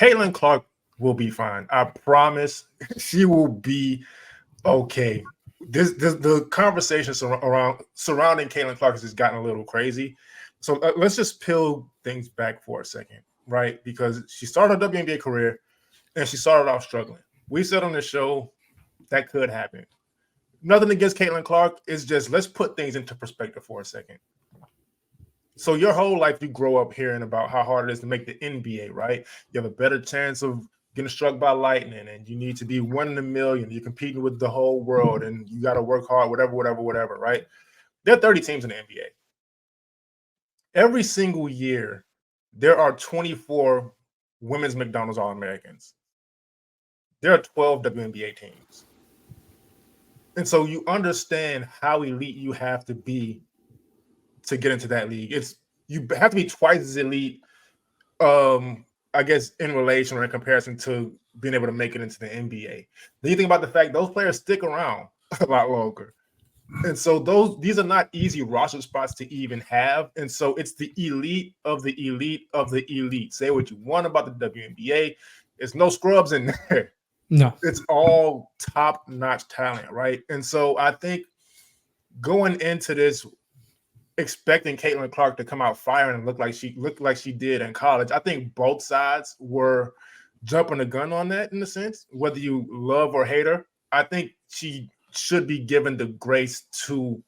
Caitlin Clark will be fine. I promise she will be okay. The conversation surrounding Caitlin Clark has just gotten a little crazy. So let's just peel things back for a second, right? Because she started her WNBA career and she started off struggling. We said on the show that could happen. Nothing against Caitlin Clark. It's just let's put things into perspective for a second. So your whole life you grow up hearing about how hard it is to make the NBA, right? You have a better chance of getting struck by lightning, and you need to be 1 in a million. You're competing with the whole world, and you got to work hard, whatever, right? There are 30 teams in the NBA. Every single year, there are 24 women's McDonald's All-Americans. There are 12 WNBA teams. And so you understand how elite you have to be to get into that league. You have to be twice as elite, I guess, in relation or in comparison to being able to make it into the NBA. Then you think about the fact those players stick around a lot longer. And so these are not easy roster spots to even have. And so it's the elite of the elite of the elite. Say what you want about the WNBA. There's no scrubs in there. No. It's all top-notch talent, right? And so I think going into this expecting Caitlin Clark to come out firing and look like she did in college, I think both sides were jumping the gun on that in a sense. Whether you love or hate her, I think she should be given the grace to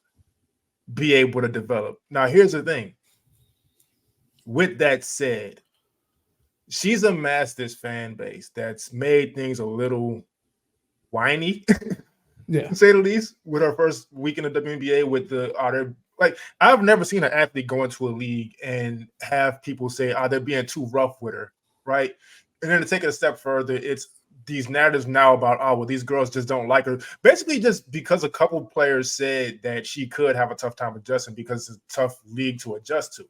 be able to develop. Now, here's the thing. With that said, she's amassed this fan base that's made things a little whiny, yeah, to say the least, with her first week in the WNBA with like, I've never seen an athlete go into a league and have people say, they're being too rough with her, right? And then to take it a step further, it's these narratives now about, well, these girls just don't like her. Basically, just because a couple players said that she could have a tough time adjusting because it's a tough league to adjust to.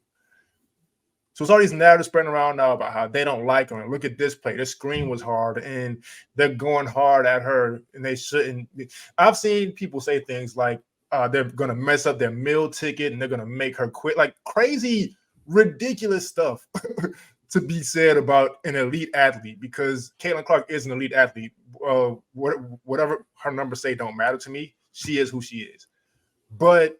So it's all these narratives spreading around now about how they don't like her. And look at this play. This screen was hard, and they're going hard at her, and they shouldn't. I've seen people say things like, they're going to mess up their meal ticket and they're going to make her quit. Like crazy, ridiculous stuff to be said about an elite athlete, because Caitlin Clark is an elite athlete. Whatever her numbers say don't matter to me. She is who she is. But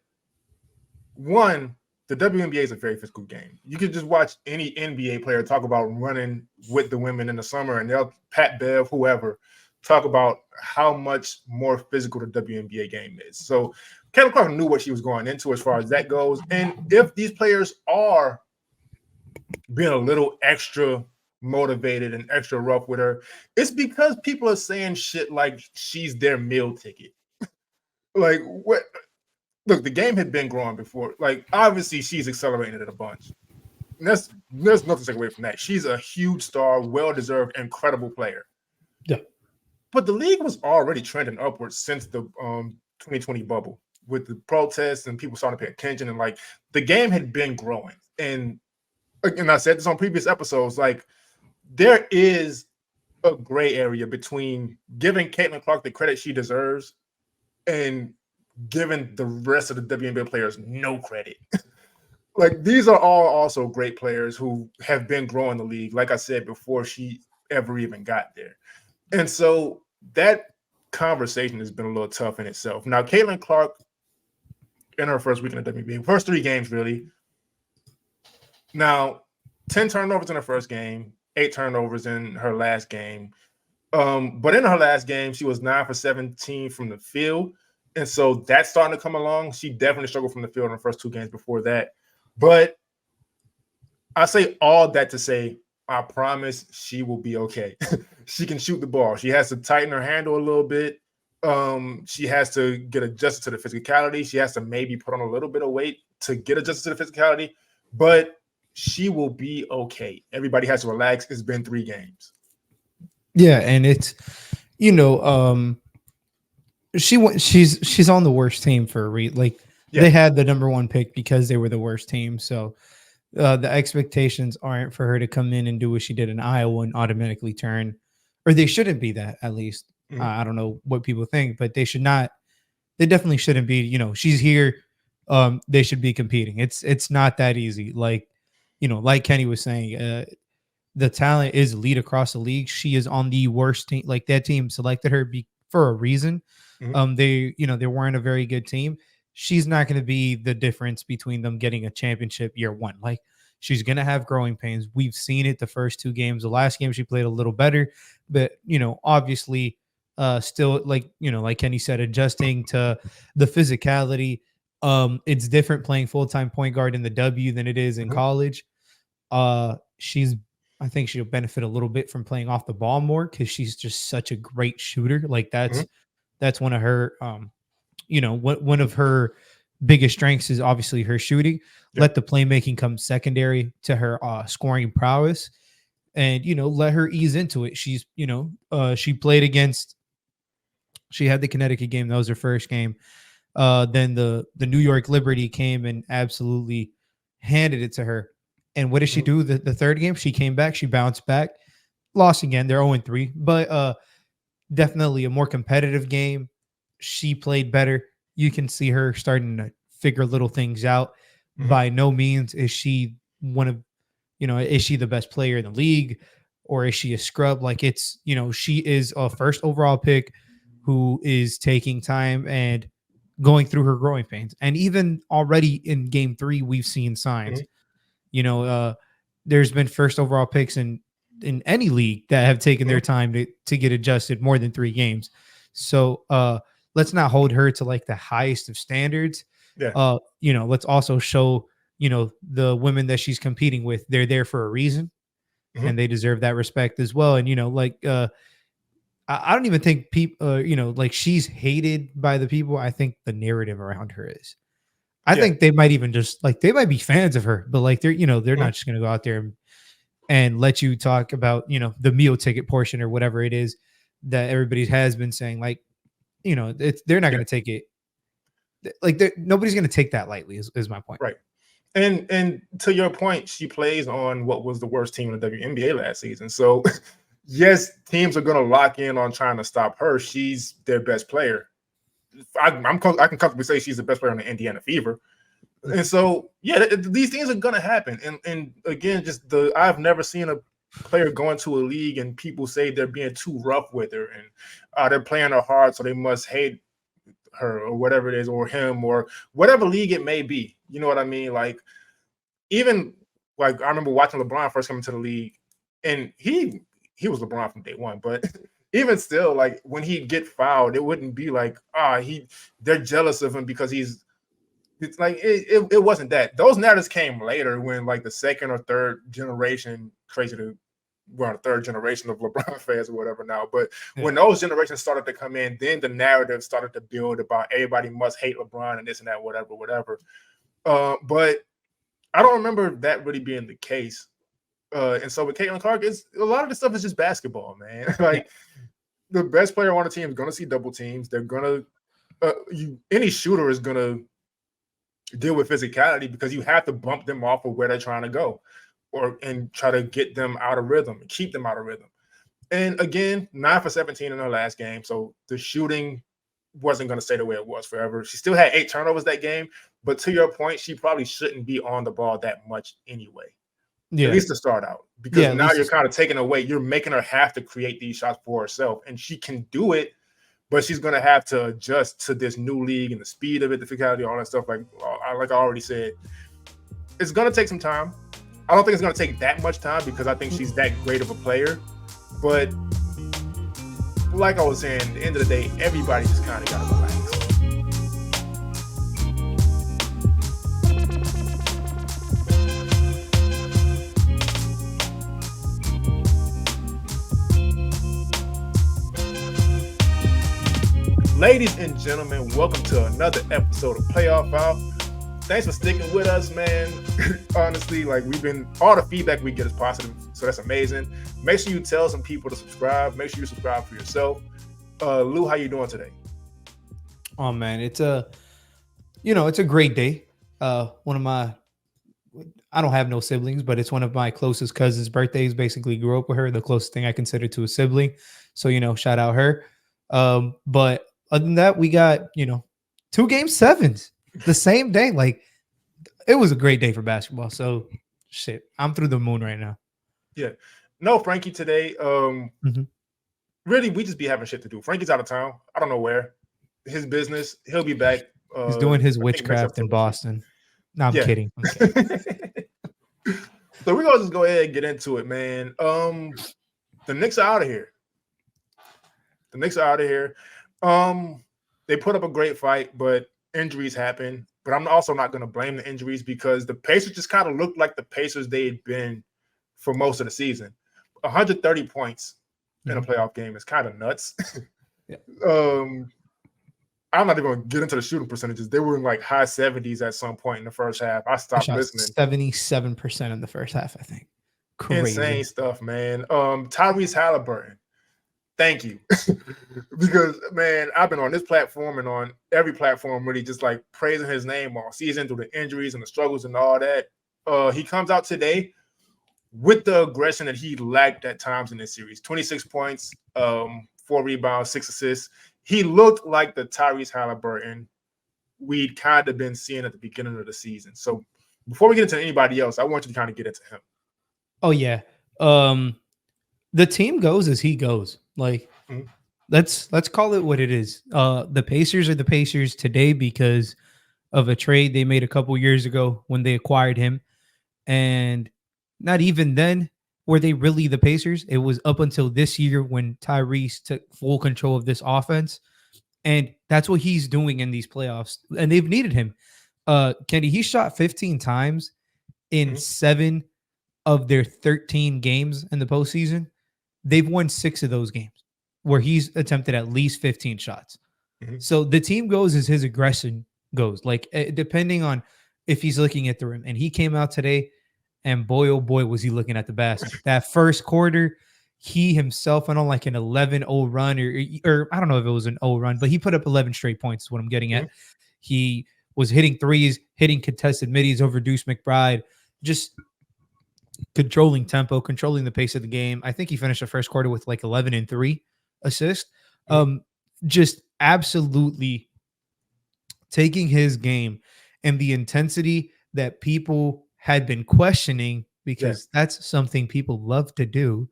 one, the WNBA is a very physical game. You can just watch any NBA player talk about running with the women in the summer, and they'll Pat Bev, whoever, talk about how much more physical the WNBA game is. So Caitlin Clark knew what she was going into as far as that goes. And if these players are being a little extra motivated and extra rough with her, it's because people are saying shit like she's their meal ticket. Like, what? Look, the game had been growing before. Like, obviously, she's accelerated it a bunch. And there's nothing to take away from that. She's a huge star, well-deserved, incredible player. Yeah. But the league was already trending upwards since the 2020 bubble with the protests and people starting to pay attention. And, like, the game had been growing. And I said this on previous episodes, like, there is a gray area between giving Caitlin Clark the credit she deserves and giving the rest of the WNBA players no credit. Like, these are all also great players who have been growing the league, like I said, before she ever even got there. And so that conversation has been a little tough in itself. Now, Caitlin Clark, in her first week in the WNBA, first 3 games, really. Now, 10 turnovers in her first game, 8 turnovers in her last game. But in her last game, she was 9 for 17 from the field. And so that's starting to come along. She definitely struggled from the field in the first 2 games before that. But I say all that to say, I promise she will be okay. She can shoot the ball. She has to tighten her handle a little bit. She has to get adjusted to the physicality. She has to maybe put on a little bit of weight to get adjusted to the physicality. But she will be okay. Everybody has to relax. It's been 3 games. Yeah, and it's, she's on the worst team for a reason. Like, yeah. They had the number 1 pick because they were the worst team. So the expectations aren't for her to come in and do what she did in Iowa and automatically turn, or they shouldn't be that, at least. Mm-hmm. I don't know what people think, but they should not. They definitely shouldn't be. She's here. They should be competing. It's not that easy. Like, like Kenny was saying, the talent is elite across the league. She is on the worst team. Like that team selected her for a reason. They weren't a very good team. She's not going to be the difference between them getting a championship year one. Like she's going to have growing pains. We've seen it the first two games. The last game she played a little better, but obviously still like Kenny said, adjusting to the physicality. It's different playing full-time point guard in the W than it is in college. I think she'll benefit a little bit from playing off the ball more because she's just such a great shooter. Like that's one of her one of her biggest strengths is obviously her shooting. Let the playmaking come secondary to her scoring prowess, and let her ease into it. She's she played against. She had the Connecticut game. That was her first game. Then the New York Liberty came and absolutely handed it to her. And what did she do? The third game, she came back. She bounced back. Lost again. They're 0-3. But definitely a more competitive game. She played better. You can see her starting to figure little things out. By no means is she is she the best player in the league, or is she a scrub? Like she is a first overall pick who is taking time and going through her growing pains. And even already in game 3, we've seen signs. There's been first overall picks in any league that have taken their time to get adjusted more than 3 games. So let's not hold her to like the highest of standards. Let's also show, the women that she's competing with, they're there for a reason and they deserve that respect as well. And, I don't even think people, like she's hated by the people. I think the narrative around her is. I think they might even just like they might be fans of her, but like they're not just going to go out there and let you talk about the meal ticket portion or whatever it is that everybody has been saying. Like they're not going to take it like nobody's going to take that lightly. Is my point, right? And to your point, she plays on what was the worst team in the WNBA last season, so. Yes, teams are going to lock in on trying to stop her. She's their best player. I can comfortably say she's the best player on the Indiana Fever. And so, these things are going to happen. And again, I've never seen a player go into a league and people say they're being too rough with her and they're playing her hard, so they must hate her or whatever it is, or him, or whatever league it may be. You know what I mean? Like, even like I remember watching LeBron first come into the league, and he was LeBron from day one, but even still, like when he'd get fouled, it wouldn't be like, they're jealous of him because it's like, it wasn't that. Those narratives came later when like the second or third generation, we're on the third generation of LeBron fans or whatever now, but when those generations started to come in, then the narrative started to build about everybody must hate LeBron and this and that, whatever. But I don't remember that really being the case. And so with Caitlin Clark, a lot of this stuff is just basketball, man. Like the best player on the team is going to see double teams. They're going to any shooter is going to deal with physicality because you have to bump them off of where they're trying to go, and try to get them out of rhythm and keep them out of rhythm. And again, 9 for 17 in her last game, so the shooting wasn't going to stay the way it was forever. She still had 8 turnovers that game, but to your point, she probably shouldn't be on the ball that much anyway. At least to start out, because now you're kind of taking away, you're making her have to create these shots for herself, and she can do it, but she's going to have to adjust to this new league and the speed of it, the physicality, all that stuff. Like I already said, it's going to take some time. I don't think it's going to take that much time because I think she's that great of a player. But like I was saying, at the end of the day, everybody just kind of got to relax. Ladies and gentlemen, welcome to another episode of Playoff Out. Thanks for sticking with us, man. Honestly, like all the feedback we get is positive, so that's amazing. Make sure you tell some people to subscribe. Make sure you subscribe for yourself. Lou, how you doing today? Oh man, it's a great day. I don't have no siblings, but it's one of my closest cousins' birthdays. Basically, grew up with her, the closest thing I consider to a sibling. So shout out her. But other than that, we got 2 game 7s the same day. Like it was a great day for basketball. So shit, I'm through the moon right now. Yeah, No Frankie today. Mhm. Really, we just be having shit to do. Frankie's out of town. I don't know where. His business. He'll be back. He's doing his I think next witchcraft in episode next week. Boston. No, I'm Yeah. kidding. I'm kidding. So we're gonna just go ahead and get into it, man. The Knicks are out of here. The Knicks are out of here. They put up a great fight, but injuries happen. But I'm also not going to blame the injuries because the Pacers just kind of looked like the Pacers they'd been for most of the season. 130 points in a playoff game is kind of nuts. Yeah. I'm not even going to get into the shooting percentages. They were in like high 70s at some point in the first half. I stopped listening. 77% in the first half, I think. Crazy. Insane stuff, man. Tyrese Haliburton. Thank you. Because, man, I've been on this platform and on every platform really just like praising his name all season through the injuries and the struggles and all that. He comes out today with the aggression that he lacked at times in this series. 26 points, 4 rebounds, 6 assists. He looked like the Tyrese Haliburton we'd kind of been seeing at the beginning of the season. So before we get into anybody else, I want you to kind of get into him. Oh, yeah. The team goes as he goes. Like, let's call it what it is. The Pacers are the Pacers today because of a trade they made a couple years ago when they acquired him. And not even then were they really the Pacers. It was up until this year when Tyrese took full control of this offense. And that's what he's doing in these playoffs. And they've needed him. Kenny, he shot 15 times in 7 of their 13 games in the postseason. They've won 6 of those games where he's attempted at least 15 shots. So the team goes as his aggression goes, like depending on if he's looking at the rim. And he came out today and boy, oh boy, was he looking at the basket. That first quarter, he himself went on like an 11-0 run or I don't know if it was an 0 run, but he put up 11 straight points is what I'm getting at. He was hitting threes, hitting contested middies over Deuce McBride, just controlling tempo, controlling the pace of the game. I think he finished the first quarter with like 11 and 3 assists. Just absolutely taking his game and the intensity that people had been questioning, because that's something people love to do,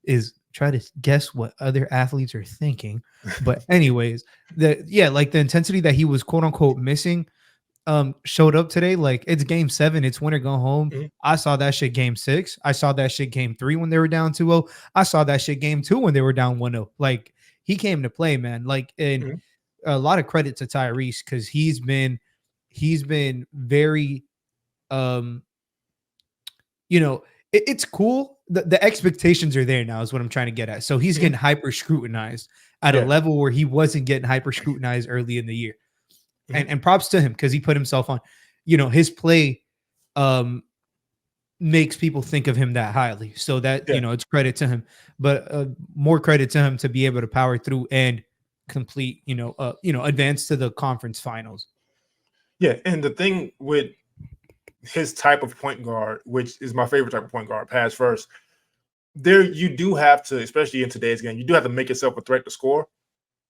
is try to guess what other athletes are thinking. But anyways, like the intensity that he was quote unquote missing showed up today. Like, it's game 7, it's winner go home. I saw that shit game 6. I saw that shit game 3 when they were down 2-0. I saw that shit game 2 when they were down 1-0. Like, he came to play, man. Like, and a lot of credit to Tyrese because he's been very it's cool. The expectations are there now is what I'm trying to get at. So he's getting hyper scrutinized at a level where he wasn't getting hyper scrutinized early in the year. And props to him because he put himself on, his play makes people think of him that highly. So that, it's credit to him, but more credit to him to be able to power through and complete, advance to the conference finals. Yeah. And the thing with his type of point guard, which is my favorite type of point guard, pass first, there you do have to, especially in today's game, you do have to make yourself a threat to score.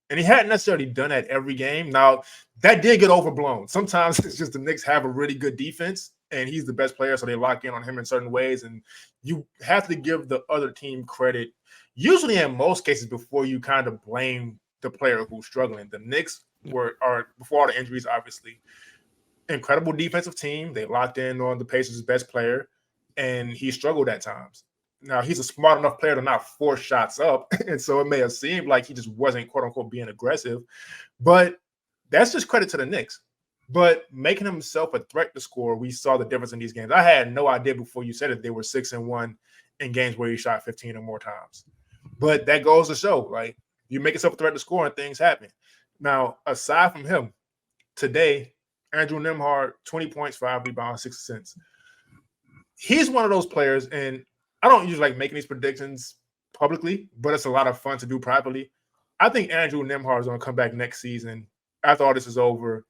And he hadn't necessarily done that every game. Now, that did get overblown. Sometimes it's just the Knicks have a really good defense, and he's the best player, so they lock in on him in certain ways. And you have to give the other team credit, usually in most cases, before you kind of blame the player who's struggling. The Knicks are, before all the injuries, obviously, incredible defensive team. They locked in on the Pacers' best player, and he struggled at times. Now, he's a smart enough player to not force shots up, and so it may have seemed like he just wasn't, quote-unquote, being aggressive. But that's just credit to the Knicks. But making himself a threat to score, we saw the difference in these games. I had no idea before you said it they were 6-1 in games where he shot 15 or more times. But that goes to show, like, you make yourself a threat to score and things happen. Now, aside from him, today, Andrew Nembhard, 20 points, 5 rebounds, 6 assists. He's one of those players, and I don't usually like making these predictions publicly, but it's a lot of fun to do privately. I think Andrew Nembhard is going to come back next season after all this is over,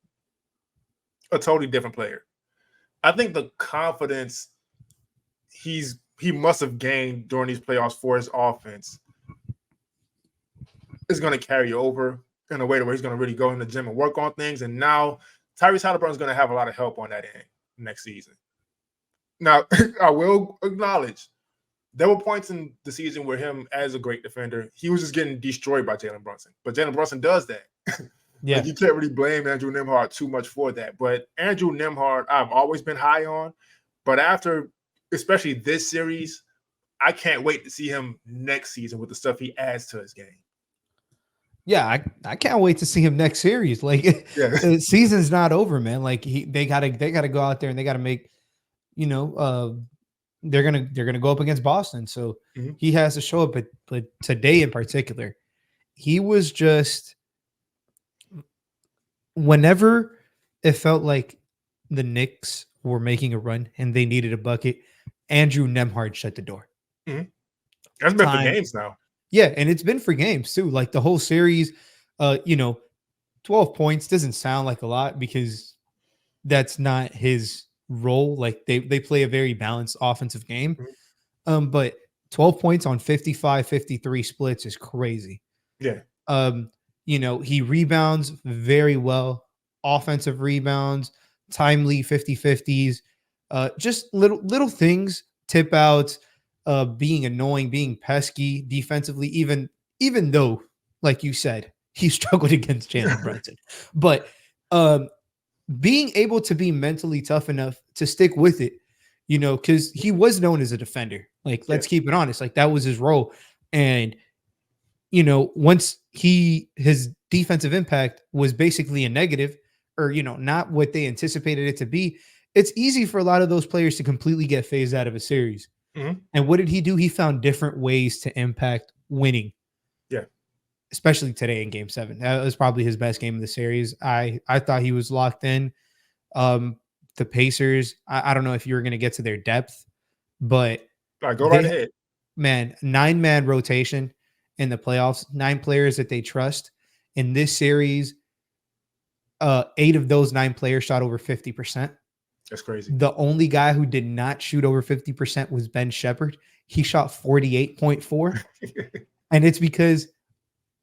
a totally different player. I think the confidence he must have gained during these playoffs for his offense is going to carry over in a way where he's going to really go in the gym and work on things. And now Tyrese Haliburton is going to have a lot of help on that end next season. Now, I will acknowledge there were points in the season where him as a great defender, he was just getting destroyed by Jalen Brunson. But Jalen Brunson does that. Yeah. Like, you can't really blame Andrew Nembhard too much for that. But Andrew Nembhard, I've always been high on. But after, especially this series, I can't wait to see him next season with the stuff he adds to his game. Yeah, I can't wait to see him next series. Like, the season's not over, man. Like, they gotta go out there and they gotta make, they're gonna go up against Boston. So he has to show up. But today in particular, he was just, whenever it felt like the Knicks were making a run and they needed a bucket, Andrew Nembhard shut the door. That's been for games now. Yeah, and it's been for games too. Like the whole series, 12 points doesn't sound like a lot because that's not his role. Like they play a very balanced offensive game. But 12 points on 55-53 splits is crazy. Yeah. He rebounds very well, offensive rebounds, timely 50-50s, just little things, tip outs, being annoying, being pesky defensively, even though, like you said, he struggled against Jalen Brunson. But being able to be mentally tough enough to stick with it, because he was known as a defender. Like, let's keep it honest. Like, that was his role. And, once his defensive impact was basically a negative or, not what they anticipated it to be, it's easy for a lot of those players to completely get phased out of a series. And what did he do? He found different ways to impact winning. Yeah. Especially today in Game 7. That was probably his best game of the series. I thought he was locked in. The Pacers, I don't know if you were going to get to their depth, but go right ahead. Man, 9-man rotation in the playoffs, 9 players that they trust. In this series, 8 of those 9 players shot over 50%. That's crazy. The only guy who did not shoot over 50% was Ben Shepherd. He shot 48.4. And it's because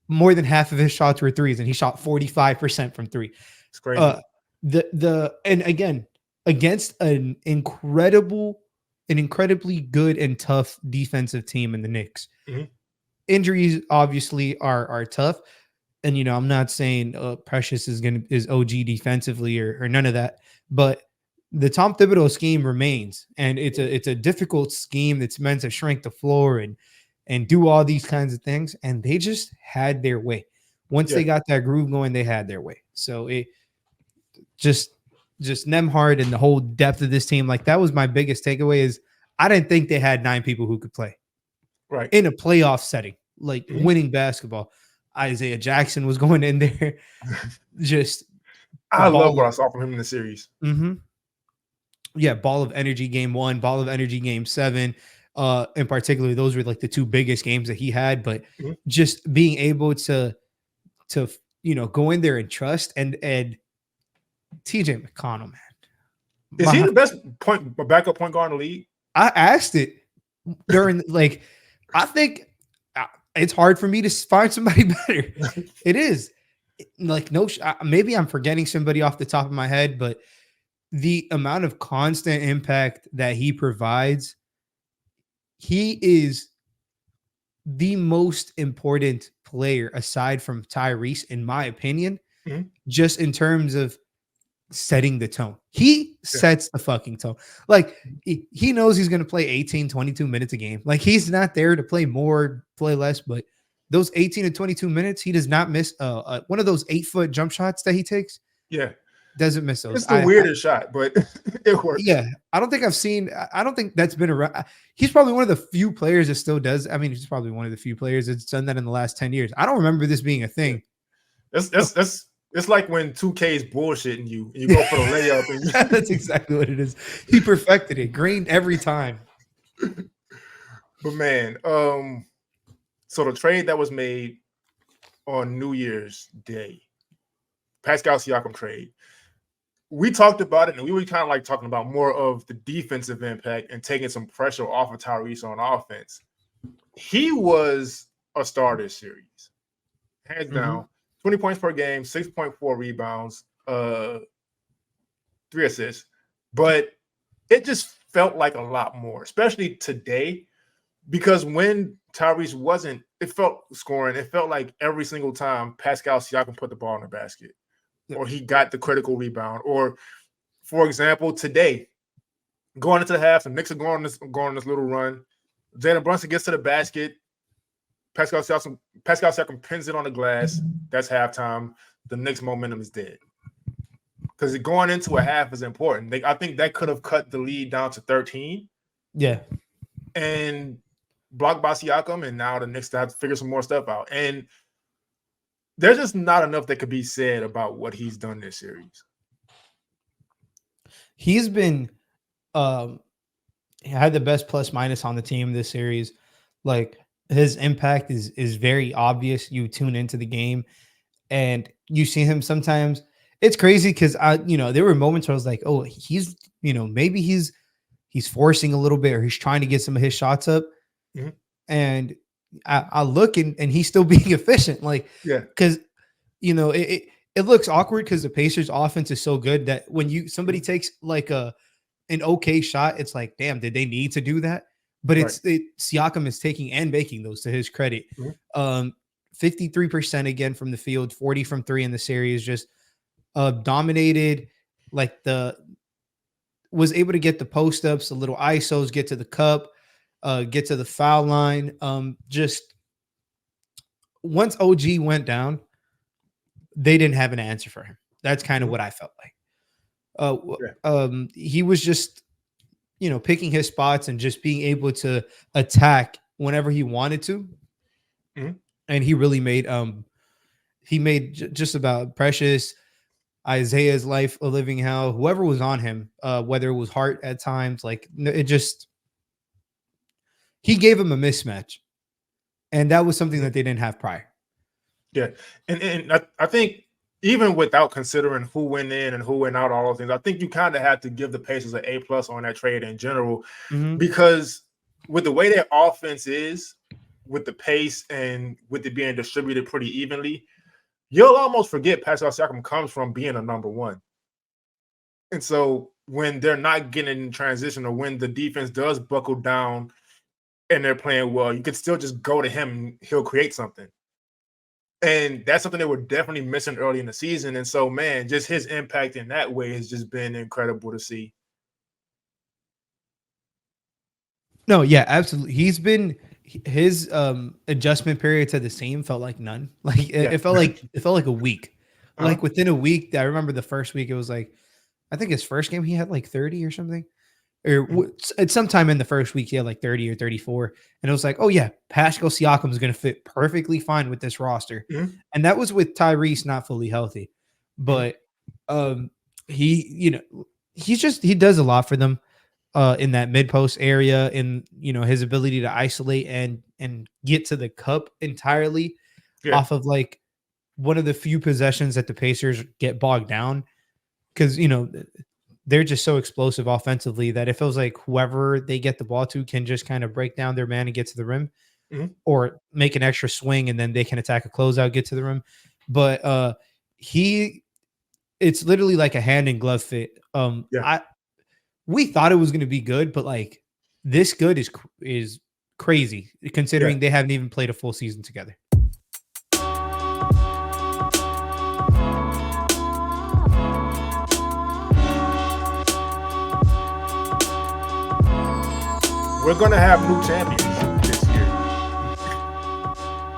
more than half of his shots were threes, and he shot 45% from 3. It's crazy. And again, against an incredibly good and tough defensive team in the Knicks. Injuries obviously are tough. And I'm not saying Precious is OG defensively or none of that, but the Tom Thibodeau scheme remains, and it's a difficult scheme that's meant to shrink the floor and do all these kinds of things. And they just had their way. Once they got that groove going, they had their way. So it just Nembhard and the whole depth of this team, like, that was my biggest takeaway. Is I didn't think they had 9 people who could play right in a playoff setting, like winning basketball. Isaiah Jackson was going in there. I love what I saw from him in the series. Yeah, ball of energy game 1, ball of energy game 7. In particular, those were like the 2 biggest games that he had. But just being able to go in there and trust and TJ McConnell, man. Is he the best backup point guard in the league? I asked it during I think it's hard for me to find somebody better. It is maybe I'm forgetting somebody off the top of my head, but the amount of constant impact that he provides, he is the most important player aside from Tyrese, in my opinion, just in terms of setting the tone. He sets the fucking tone. Like, he knows he's going to play 18, 22 minutes a game. Like, he's not there to play more, play less, but those 18 to 22 minutes, he does not miss one of those 8-foot jump shots that he takes. Yeah. Doesn't miss those. It's the weirdest shot, but it works. Yeah. I don't think that's been around. He's probably one of the few players that still does. I mean, he's probably one of the few players that's done that in the last 10 years. I don't remember this being a thing. It's like when 2K is bullshitting you and you go for the layup. And that's exactly what it is. He perfected it. Green every time. But man, so the trade that was made on New Year's Day, Pascal Siakam trade, we talked about it, and we were kind of like talking about more of the defensive impact and taking some pressure off of Tyrese on offense. He was a star this series, hands down. 20 points per game, 6.4 rebounds, 3 assists. But it just felt like a lot more, especially today, Because when Tyrese wasn't, it felt scoring. It felt like every single time Pascal Siakam put the ball in the basket, or he got the critical rebound. Or, for example, today, going into the half, the Knicks are going on this little run. Jalen Brunson gets to the basket. Pascal Siakam pins it on the glass. That's halftime. The Knicks' momentum is dead. Because going into a half is important. I think that could have cut the lead down to 13. Yeah. And blocked by Siakam, and now the Knicks have to figure some more stuff out. And there's just not enough that could be said about what he's done this series. He's been had the best plus minus on the team this series. Like, his impact is very obvious. You tune into the game and you see him sometimes. It's crazy because there were moments where I was like, oh, he's, maybe he's forcing a little bit, or he's trying to get some of his shots up. Mm-hmm. And I look and he's still being efficient. Like, yeah, because it looks awkward because the Pacers offense is so good that when somebody takes like an okay shot, it's like, damn, did they need to do that? But Siakam is taking and making those, to his credit. Mm-hmm. 53% again from the field, 40 from three in the series, just dominated. Like, was able to get the post ups, the little ISOs, get to the cup, get to the foul line. Just once OG went down, they didn't have an answer for him. That's kind of what I felt like. He was just, picking his spots and just being able to attack whenever he wanted to. Mm-hmm. And he really made, just about Precious, Isaiah's life a living hell, whoever was on him, whether it was Hart at times, like, he gave him a mismatch. And that was something that they didn't have prior. Yeah. And I think even without considering who went in and who went out, all those things, I think you kind of have to give the Pacers an A+ on that trade in general, because with the way their offense is, with the pace and with it being distributed pretty evenly, you'll almost forget Pascal Siakam comes from being a number one. And so when they're not getting in transition, or when the defense does buckle down and they're playing well, you could still just go to him and he'll create something. And that's something they were definitely missing early in the season. And so, man, just his impact in that way has just been incredible to see. No, yeah, absolutely. He's been, his adjustment period to the same felt like none. Like, it felt like a week. Like, within a week, I remember the first week, it was like, I think his first game, he had like 30 or something. Or at some time in the first week, he had like 30 or 34. And it was like, oh yeah, Pascal Siakam is going to fit perfectly fine with this roster. And that was with Tyrese not fully healthy. But he does a lot for them in that mid-post area, in, his ability to isolate and get to the cup entirely off of like one of the few possessions that the Pacers get bogged down. Because, they're just so explosive offensively that it feels like whoever they get the ball to can just kind of break down their man and get to the rim, or make an extra swing and then they can attack a closeout, get to the rim. But it's literally like a hand in glove fit. We thought it was going to be good, but like, this good is crazy considering they haven't even played a full season together. We're going to have new champions this year.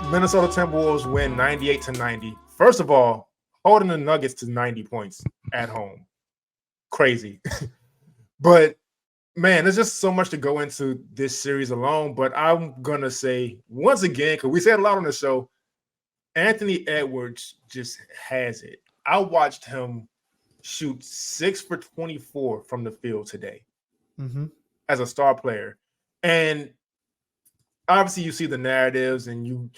Minnesota Timberwolves win 98-90. First of all, holding the Nuggets to 90 points at home. Crazy. But, man, there's just so much to go into this series alone. But I'm going to say, once again, because we said a lot on the show, Anthony Edwards just has it. I watched him shoot 6 for 24 from the field today as a star player. And obviously you see the narratives and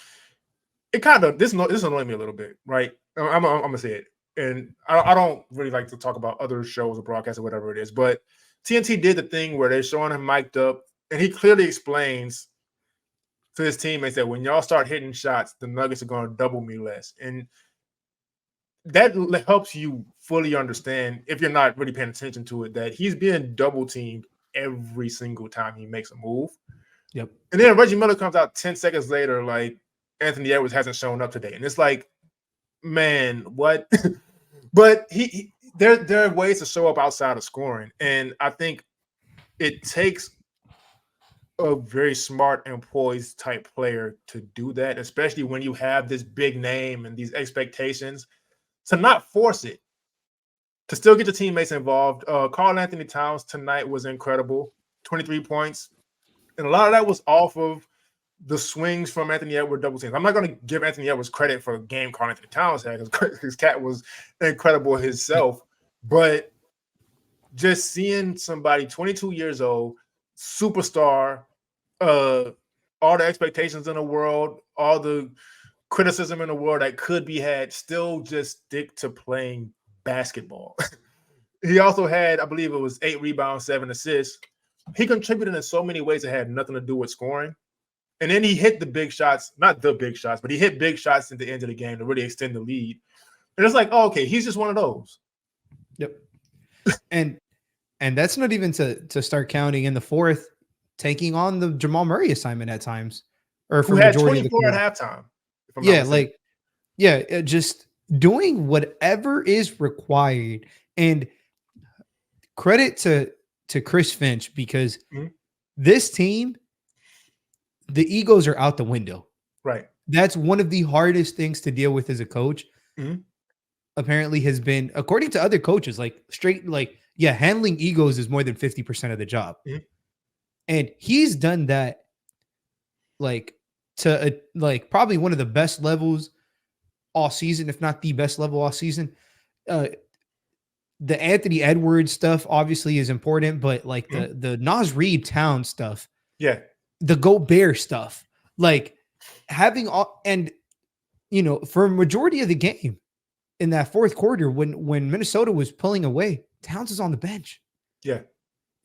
this annoyed me a little bit, right? I'm going to say it. And I don't really like to talk about other shows or broadcasts or whatever it is, but TNT did the thing where they're showing him mic'd up, and he clearly explains to his teammates that when y'all start hitting shots, the Nuggets are going to double me less. And that helps you fully understand, if you're not really paying attention to it, that he's being double teamed every single time he makes a move. Yep. And then Reggie Miller comes out 10 seconds later, like Anthony Edwards hasn't shown up today. And it's like, man, what? But there are ways to show up outside of scoring. And I think it takes a very smart and poised type player to do that, especially when you have this big name and these expectations, to not force it, to still get your teammates involved. Karl Anthony Towns tonight was incredible, 23 points. And a lot of that was off of the swings from Anthony Edwards double teams. I'm not going to give Anthony Edwards credit for the game Karl Anthony Towns had, because his cat was incredible himself. But just seeing somebody 22 years old, superstar, all the expectations in the world, all the criticism in the world that could be had, still just stick to playing basketball. He also had, I believe it was 8 rebounds, 7 assists. He contributed in so many ways that had nothing to do with scoring. And then he hit the big shots, not the big shots, but he hit big shots at the end of the game to really extend the lead. And it's like, oh, okay, he's just one of those. Yep. And that's not even to start counting in the fourth, taking on the Jamal Murray assignment at times, or for who had majority of the 24 at halftime. Just doing whatever is required. And credit to Chris Finch, because this team, the egos are out the window. Right. That's one of the hardest things to deal with as a coach. Apparently has been, according to other coaches, handling egos is more than 50% of the job. And he's done that to probably one of the best levels all season, if not the best level all season. The Anthony Edwards stuff obviously is important, but the Naz Reid Town stuff, the Gobert stuff, having all, and for a majority of the game in that fourth quarter, when Minnesota was pulling away, Towns is on the bench. Yeah.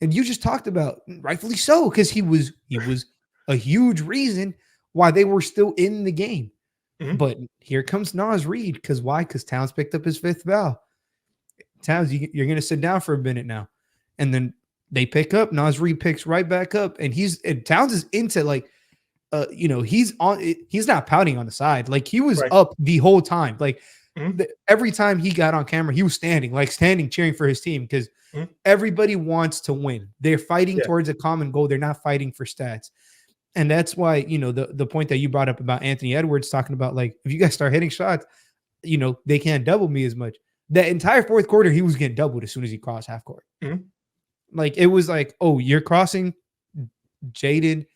And you just talked about, rightfully so, because he was a huge reason why they were still in the game. But here comes Naz Reid. Because why? Because Towns picked up his 5th foul. Towns, you're going to sit down for a minute now. And then they pick up. Naz Reid picks right back up. And Towns is into he's not pouting on the side. He was up the whole time. Every time he got on camera, he was standing, cheering for his team, because everybody wants to win. They're fighting towards a common goal. They're not fighting for stats. And that's why, the point that you brought up about Anthony Edwards talking about, if you guys start hitting shots, they can't double me as much. That entire fourth quarter, he was getting doubled as soon as he crossed half court. It was oh, you're crossing, Jaden,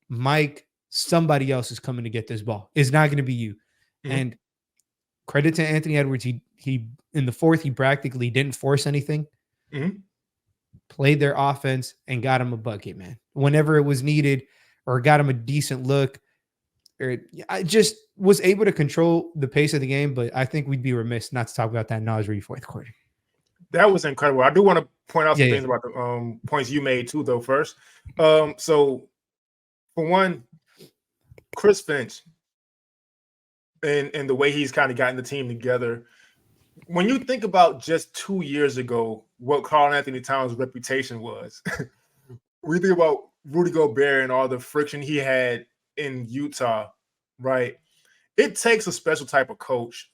Mike, somebody else is coming to get this ball. It's not going to be you. And credit to Anthony Edwards. He in the fourth, he practically didn't force anything. Played their offense and got him a bucket, man. Whenever it was needed, or got him a decent look. I just was able to control the pace of the game, but I think we'd be remiss not to talk about that Naz Reid fourth quarter. That was incredible. I do want to point out some things about the points you made too, though. First, so for one, Chris Finch and the way he's kind of gotten the team together. When you think about just 2 years ago, what Karl Anthony Towns' reputation was, we think about Rudy Gobert and all the friction he had in Utah, right? It takes a special type of coach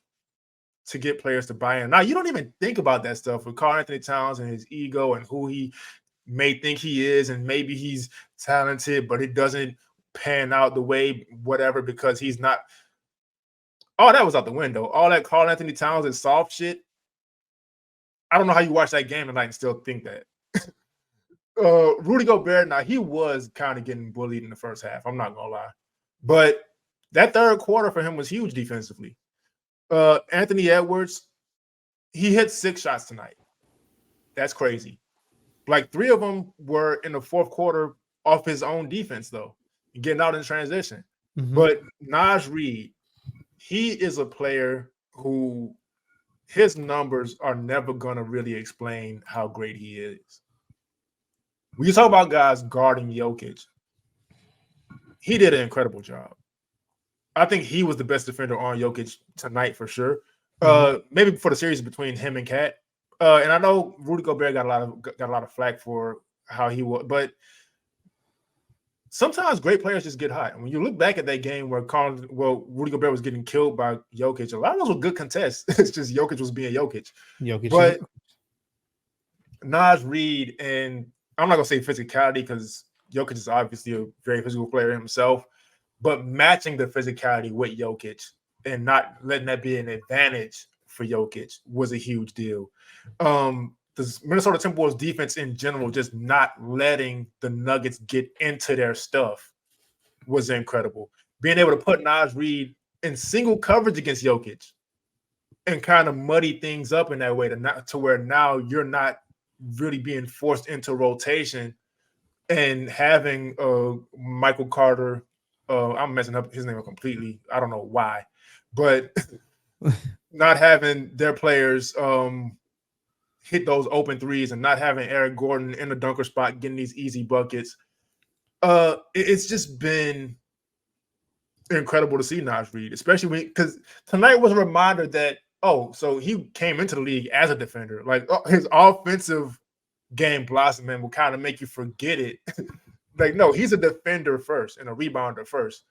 to get players to buy in. Now, you don't even think about that stuff with Karl Anthony Towns and his ego and who he may think he is, and maybe he's talented, but it doesn't pan out the way whatever because he's not. All that was out the window. All that Karl Anthony Towns and soft shit. I don't know how you watch that game tonight and still think that. Rudy Gobert, now he was kind of getting bullied in the first half. I'm not gonna lie, but that third quarter for him was huge defensively. Anthony Edwards, he hit 6 shots tonight. That's crazy. 3 of them were in the fourth quarter off his own defense, though, getting out in transition. But Naz Reid, he is a player who his numbers are never going to really explain how great he is. When you talk about guys guarding Jokic, he did an incredible job. I think he was the best defender on Jokic tonight for sure. Maybe for the series between him and Cat. And I know Rudy Gobert got a lot of flack for how he was, but sometimes great players just get hot. And when you look back at that game where Rudy Gobert was getting killed by Jokic, a lot of those were good contests. It's just Jokic was being Jokic. But Naz Reid, and I'm not gonna say physicality because Jokic is obviously a very physical player himself, but matching the physicality with Jokic and not letting that be an advantage for Jokic was a huge deal. The Minnesota Timberwolves defense in general, just not letting the Nuggets get into their stuff was incredible. Being able to put Naz Reid in single coverage against Jokic and kind of muddy things up in that way to where now you're not really being forced into rotation and having Michael Carter. I'm messing up his name completely. I don't know why, but not having their players hit those open threes and not having Eric Gordon in the dunker spot getting these easy buckets. It's just been incredible to see Naz Reid, especially because tonight was a reminder that, so he came into the league as a defender. Like his offensive game blossoming will kind of make you forget it. Like, no, he's a defender first and a rebounder first.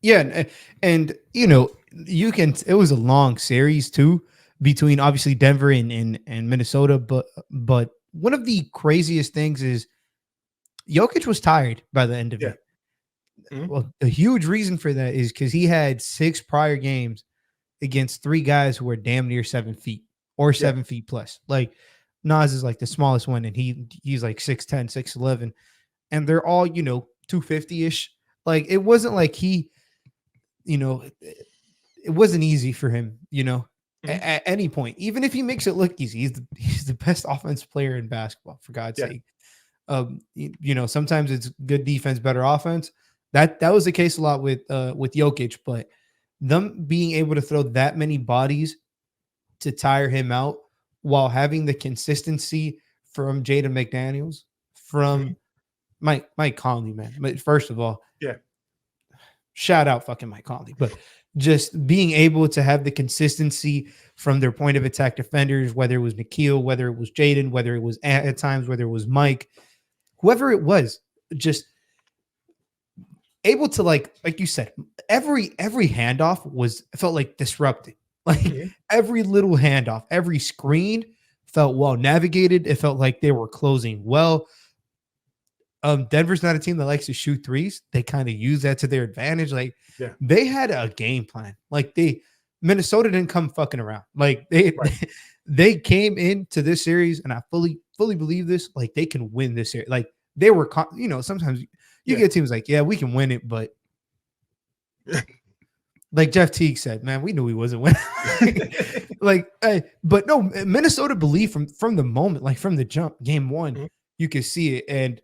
Yeah, and it was a long series too between obviously Denver and Minnesota, but one of the craziest things is Jokic was tired by the end of it. Mm-hmm. Well, a huge reason for that is because he had 6 prior games against 3 guys who were damn near 7 feet or 7 feet plus. Like Naz is like the smallest one, and he's like 6'10", 6'11", and they're all 250-ish. Like it wasn't like he, it wasn't easy for him, at any point. Even if he makes it look easy, he's the best offensive player in basketball, for God's sake. Sometimes it's good defense, better offense. That was the case a lot with Jokic, but them being able to throw that many bodies to tire him out while having the consistency from Jaden McDaniels, from Mike Conley, man. But first of all, shout out fucking Mike Conley, but just being able to have the consistency from their point of attack defenders, whether it was Nikhil, whether it was Jaden, whether it was at times, whether it was Mike, whoever it was, just able to like you said, every handoff felt like disrupted. Like every little handoff, every screen felt well navigated. It felt like they were closing well. Denver's not a team that likes to shoot threes. They kind of use that to their advantage. Like they had a game plan. Like Minnesota didn't come fucking around. Like they came into this series, and I fully believe this. Like they can win this series. Like they were, sometimes you get teams like, we can win it, but like Jeff Teague said, man, we knew he wasn't winning. But no, Minnesota believed from the moment, like from the jump, game 1, you could see it, and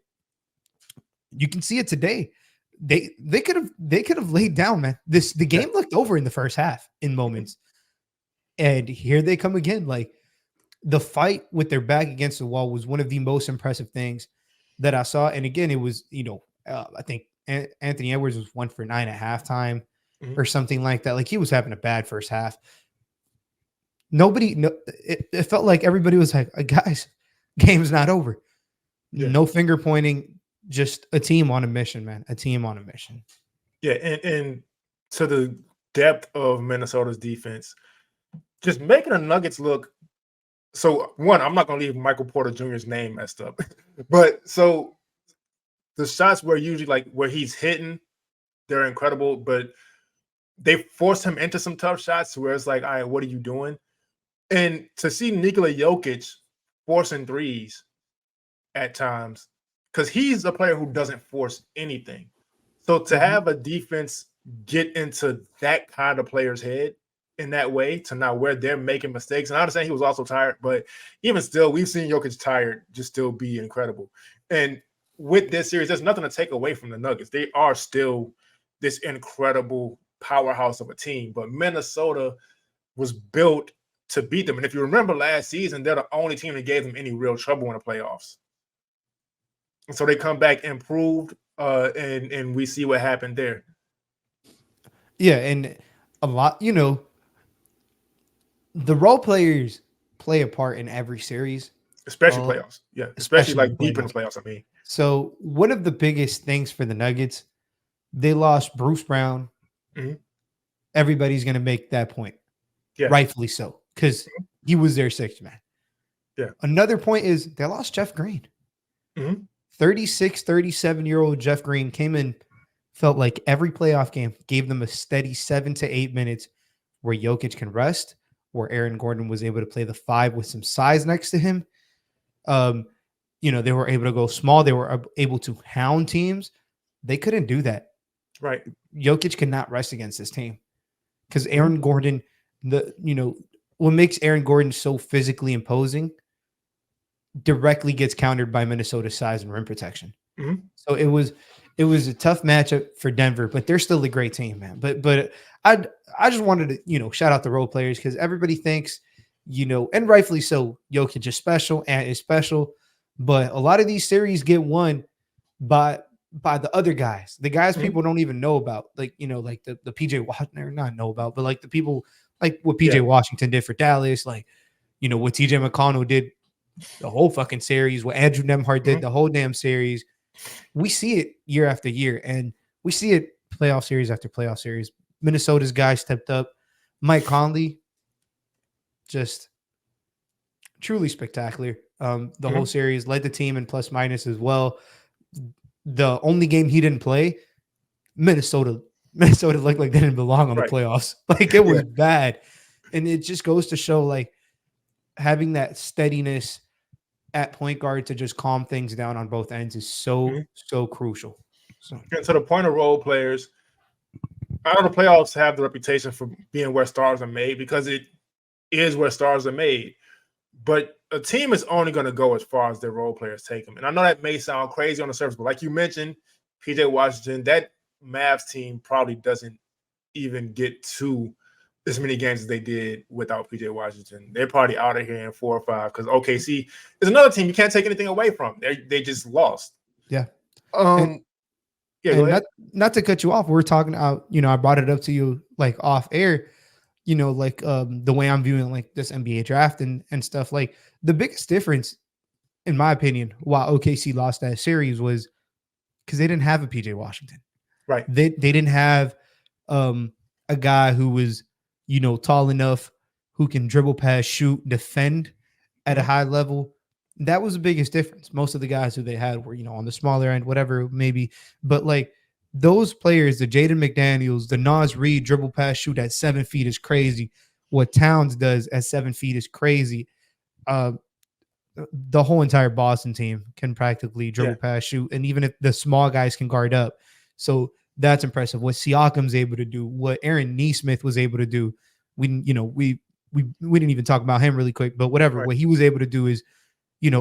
you can see it today. They could have laid down, man. The game looked over in the first half in moments, and here they come again. Like the fight with their back against the wall was one of the most impressive things that I saw. And again, it was I think Anthony Edwards was 1 for 9 at halftime. Or something like that. Like he was having a bad first half. It felt like everybody was like, guys, game's not over. No finger pointing, just a team on a mission, man. A team on a mission. Yeah, and to the depth of Minnesota's defense, just making the Nuggets look. So one, I'm not gonna leave Michael Porter Jr.'s name messed up. But so the shots were usually like where he's hitting, they're incredible, but they forced him into some tough shots where it's like, all right, what are you doing? And to see Nikola Jokic forcing threes at times, because he's a player who doesn't force anything. So to have a defense get into that kind of player's head in that way, to now where they're making mistakes, and I understand he was also tired, but even still, we've seen Jokic tired just still be incredible. And with this series, there's nothing to take away from the Nuggets. They are still this incredible powerhouse of a team, but Minnesota was built to beat them. And if you remember last season, they're the only team that gave them any real trouble in the playoffs. And so they come back improved, and we see what happened there. Yeah, and a lot, the role players play a part in every series. especially playoffs. Yeah, especially like deep in the playoffs. I mean, so one of the biggest things for the Nuggets, they lost Bruce Brown. Mm-hmm. Everybody's going to make that point, rightfully so, because he was their sixth man. Yeah. Another point is they lost Jeff Green. 36, 37-year-old Jeff Green came in, felt like every playoff game, gave them a steady 7 to 8 minutes where Jokic can rest, where Aaron Gordon was able to play the 5 with some size next to him. They were able to go small. They were able to hound teams. They couldn't do that. Right. Jokic could not rest against this team because Aaron Gordon, what makes Aaron Gordon so physically imposing directly gets countered by Minnesota's size and rim protection. So it was a tough matchup for Denver, but they're still a great team, man. But I just wanted to, shout out the role players because everybody thinks, and rightfully so, Jokic is special and is special, but a lot of these series get won by the other guys, the guys people don't even know about, like the PJ Washington, not know about, but like the people like what PJ Washington did for Dallas, like what TJ McConnell did the whole fucking series, what Andrew Nembhard did the whole damn series. We see it year after year, and we see it playoff series after playoff series. Minnesota's guys stepped up. Mike Conley, just truly spectacular. The whole series, led the team in plus minus as well. The only game he didn't play, Minnesota looked like they didn't belong on the playoffs. Like it was bad. And it just goes to show like having that steadiness at point guard to just calm things down on both ends is so crucial. So to the point of role players, I know the playoffs have the reputation for being where stars are made because it is where stars are made. But a team is only going to go as far as their role players take them. And I know that may sound crazy on the surface, but like you mentioned, PJ Washington, that Mavs team probably doesn't even get to as many games as they did without PJ Washington. They're probably out of here in 4 or 5 because OKC is another team you can't take anything away from. They just lost. Yeah. Go ahead. Not to cut you off, we're talking about, I brought it up to you like off air, the way I'm viewing like this NBA draft and stuff. Like the biggest difference, in my opinion, why OKC lost that series was because they didn't have a PJ Washington. Right. They didn't have a guy who was, tall enough, who can dribble, pass, shoot, defend at a high level. That was the biggest difference. Most of the guys who they had were, on the smaller end, whatever maybe. But like those players, the Jaden McDaniels, the Naz Reid dribble, pass, shoot at 7 feet is crazy. What Towns does at 7 feet is crazy. The whole entire Boston team can practically dribble, pass, shoot, and even if the small guys can guard up. So that's impressive. What Siakam's able to do, what Aaron Nesmith was able to do. We didn't even talk about him really quick, but whatever. Right. What he was able to do is,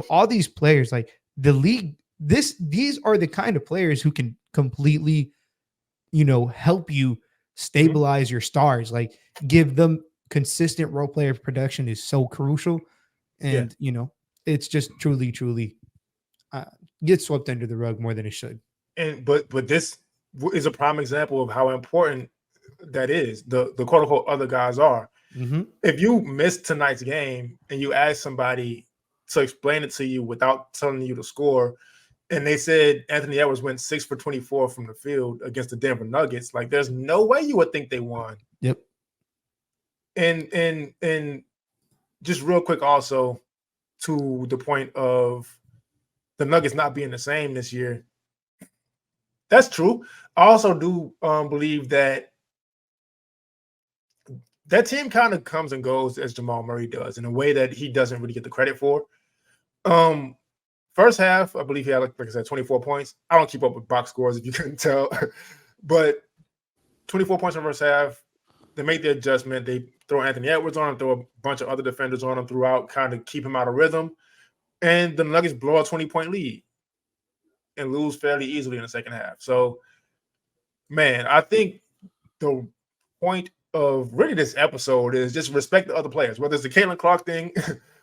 all these players, like the league, these are the kind of players who can completely, help you stabilize your stars. Like give them consistent role player production is so crucial. And, it's just truly gets swept under the rug more than it should. And but this is a prime example of how important that is. The quote unquote other guys are. If you miss tonight's game and you ask somebody to explain it to you without telling you the score, and they said Anthony Edwards went 6 for 24 from the field against the Denver Nuggets, like there's no way you would think they won. Yep. And just real quick also to the point of the Nuggets not being the same this year. That's true. I also do believe that team kind of comes and goes as Jamal Murray does in a way that he doesn't really get the credit for. First half, I believe he had, like I said, 24 points. I don't keep up with box scores if you couldn't tell. But 24 points in the first half. They make the adjustment. They throw Anthony Edwards on him, throw a bunch of other defenders on him throughout, kind of keep him out of rhythm. And the Nuggets blow a 20-point lead and lose fairly easily in the second half. So, man, I think the point of really this episode is just respect the other players, whether it's the Caitlin Clark thing,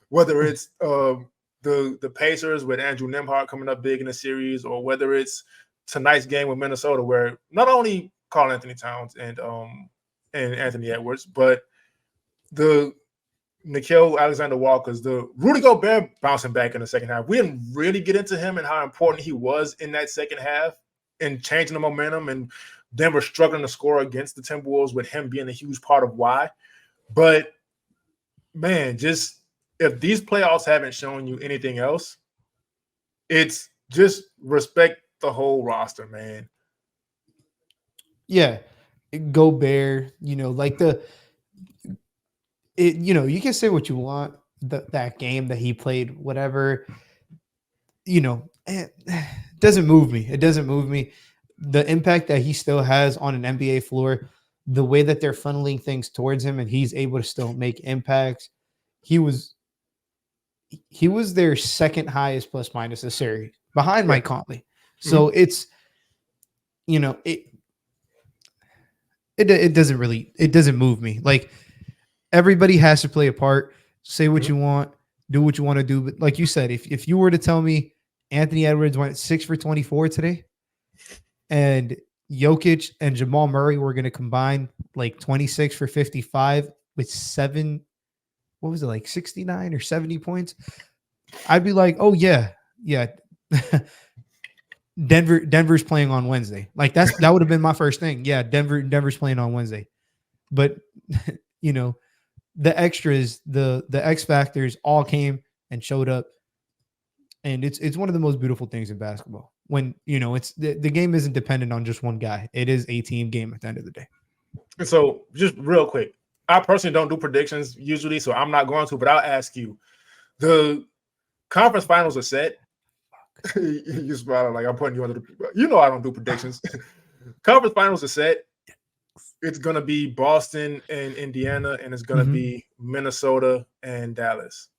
whether it's the Pacers with Andrew Nembhard coming up big in the series, or whether it's tonight's game with Minnesota where not only Karl-Anthony Towns and Anthony Edwards, but the Nickeil Alexander-Walker's the Rudy Gobert bouncing back in the second half. We didn't really get into him and how important he was in that second half and changing the momentum, and Denver struggling to score against the Timberwolves with him being a huge part of why. But man, just if these playoffs haven't shown you anything else, it's just respect the whole roster, man. Yeah, Gobert, like you can say what you want, that game that he played, whatever, it doesn't move me. It doesn't move me. The impact that he still has on an NBA floor, the way that they're funneling things towards him and he's able to still make impacts. He was their second highest plus minus this series behind Mike Conley. So it's, it doesn't move me. Like, everybody has to play a part, say what you want, do what you want to do. But like you said, if you were to tell me Anthony Edwards went 6 for 24 today and Jokic and Jamal Murray were going to combine like 26 for 55 with 69 or 70 points, I'd be like, oh yeah. Denver's playing on Wednesday. Like that would have been my first thing. Yeah, Denver's playing on Wednesday. But the extras, the X factors all came and showed up. And it's one of the most beautiful things in basketball. When, it's the game isn't dependent on just one guy. It is a team game at the end of the day. And so just real quick, I personally don't do predictions usually, so I'm not going to, but I'll ask you. The conference finals are set. You smiling like I'm putting you under the. I don't do predictions. Conference finals are set. It's going to be Boston and Indiana, and it's going to be Minnesota and Dallas.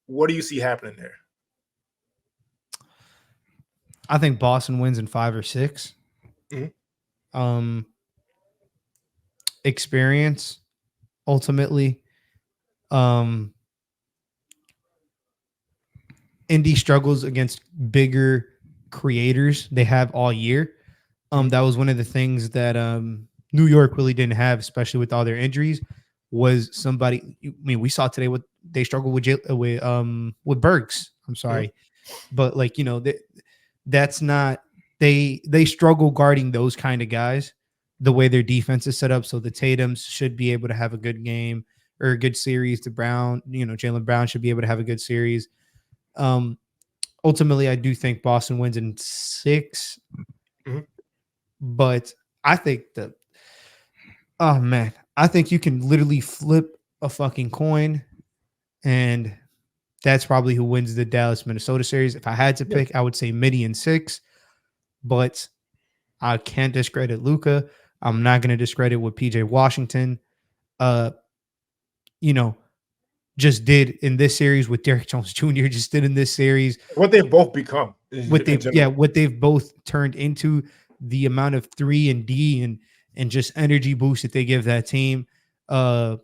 What do you see happening there? I think Boston wins in 5 or 6. Experience, ultimately. Indy struggles against bigger creators they have all year. That was one of the things that New York really didn't have, especially with all their injuries, was somebody. I mean, we saw today what they struggled with Burks. I'm sorry, but that's not they struggle guarding those kind of guys the way their defense is set up. So the Tatums should be able to have a good game or a good series. The Brown, Jalen Brown should be able to have a good series. Ultimately, I do think Boston wins in 6, but I think I think you can literally flip a fucking coin, and that's probably who wins the Dallas-Minnesota series. If I had to pick, I would say Midi in 6, but I can't discredit Luka. I'm not going to discredit what PJ Washington, just did in this series, with Derrick Jones Jr. just did in this series. What they've both become. What they've both turned into, the amount of 3 and D and just energy boost that they give that team. The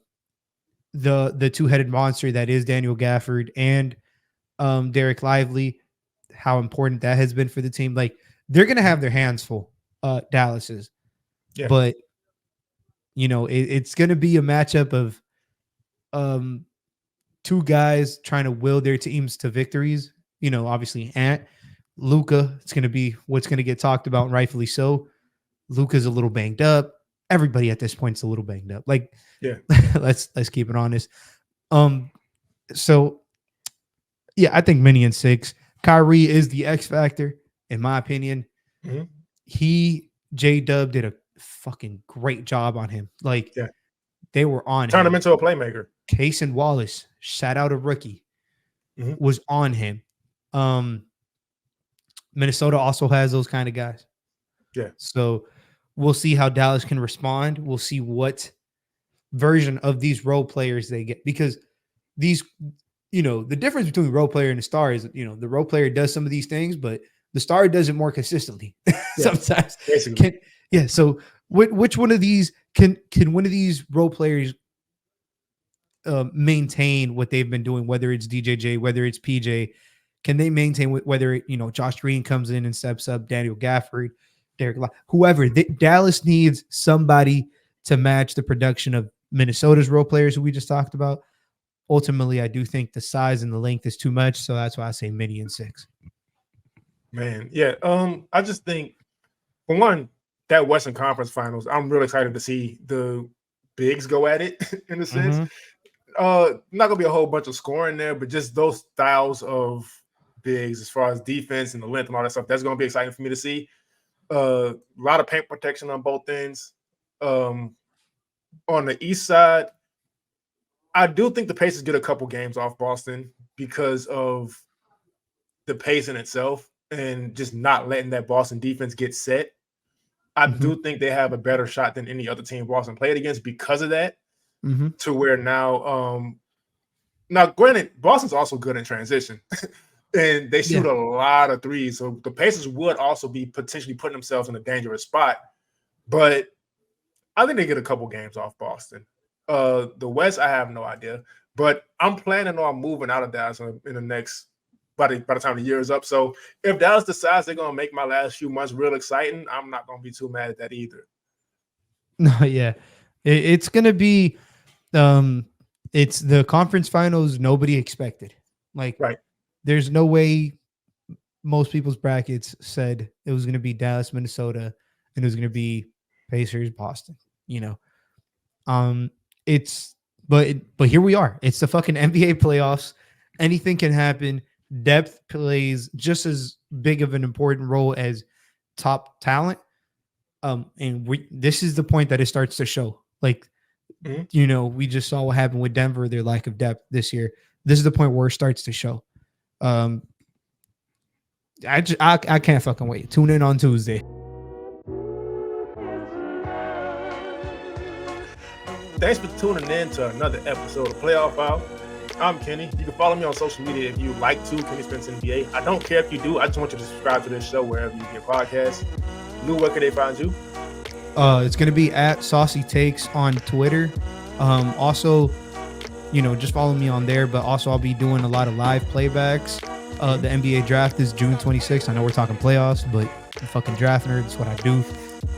two-headed monster that is Daniel Gafford and Derek Lively, how important that has been for the team. Like, they're going to have their hands full, Dallas is. Yeah. But, it's going to be a matchup of two guys trying to will their teams to victories. Obviously, Luka, it's going to be what's going to get talked about, and rightfully so. Luka's a little banged up. Everybody at this point is a little banged up. Like, yeah, let's keep it honest. So yeah, I think Mini in 6. Kyrie is the X factor, in my opinion. J-Dub did a fucking great job on him. Like, they were on him. Turned him into a playmaker. Cason Wallace, shout out a rookie, was on him. Minnesota also has those kind of guys. Yeah. So we'll see how Dallas can respond. We'll see what version of these role players they get, because these, the difference between role player and the star is, the role player does some of these things, but the star does it more consistently sometimes. Basically. So which one of these can one of these role players maintain what they've been doing, whether it's DJJ, whether it's PJ? Can they maintain whether Josh Green comes in and steps up, Daniel Gafford, Derek, whoever? Dallas needs somebody to match the production of Minnesota's role players who we just talked about. Ultimately, I do think the size and the length is too much, so that's why I say mini and 6. Man, yeah. I just think, for one, that Western Conference Finals, I'm really excited to see the bigs go at it in a sense. Not gonna be a whole bunch of scoring there, but just those styles of bigs as far as defense and the length and all that stuff. That's gonna be exciting for me to see. A lot of paint protection on both ends. On the east side, I do think the Pacers get a couple games off Boston because of the pace in itself and just not letting that Boston defense get set. I do think they have a better shot than any other team Boston played against because of that. To where now, granted, Boston's also good in transition, and they shoot a lot of threes. So the Pacers would also be potentially putting themselves in a dangerous spot. But I think they get a couple games off Boston. The West, I have no idea, but I'm planning on moving out of Dallas in the next by the time the year is up. So if Dallas decides they're gonna make my last few months real exciting, I'm not gonna be too mad at that either. No, yeah, it's gonna be. It's the conference finals nobody expected. Like, right. There's no way most people's brackets said it was gonna be Dallas, Minnesota, and it was gonna be Pacers, Boston. But here we are. It's the fucking NBA playoffs. Anything can happen. Depth plays just as big of an important role as top talent. And this is the point that it starts to show. Like, we just saw what happened with Denver, their lack of depth this year. This is the point where it starts to show. I can't fucking wait. Tune in on Tuesday. Thanks for tuning in to another episode of Playoff File. I'm Kenny. You can follow me on social media if you like to, Kenny Spence NBA. I don't care if you do. I just want you to subscribe to this show wherever you get podcasts. Lou, where can they find you? It's going to be at Saucy Takes on Twitter. Also, just follow me on there, but also I'll be doing a lot of live playbacks. The NBA draft is June 26th. I know we're talking playoffs, but I'm fucking draft nerd. That's what I do.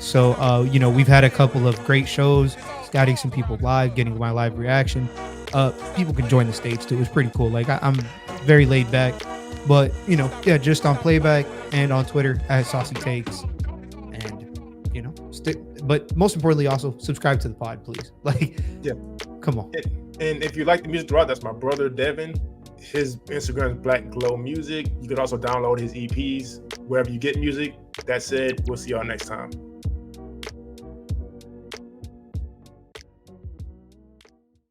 So, we've had a couple of great shows, scouting some people live, getting my live reaction. People can join the stage too. It's pretty cool. Like, I'm very laid back, but just on playback and on Twitter at Saucy Takes. But most importantly, also subscribe to the pod, please. Come on. And if you like the music throughout, that's my brother Devin. His Instagram is BlackGlowMusic. You can also download his EPs wherever you get music. That said, we'll see y'all next time.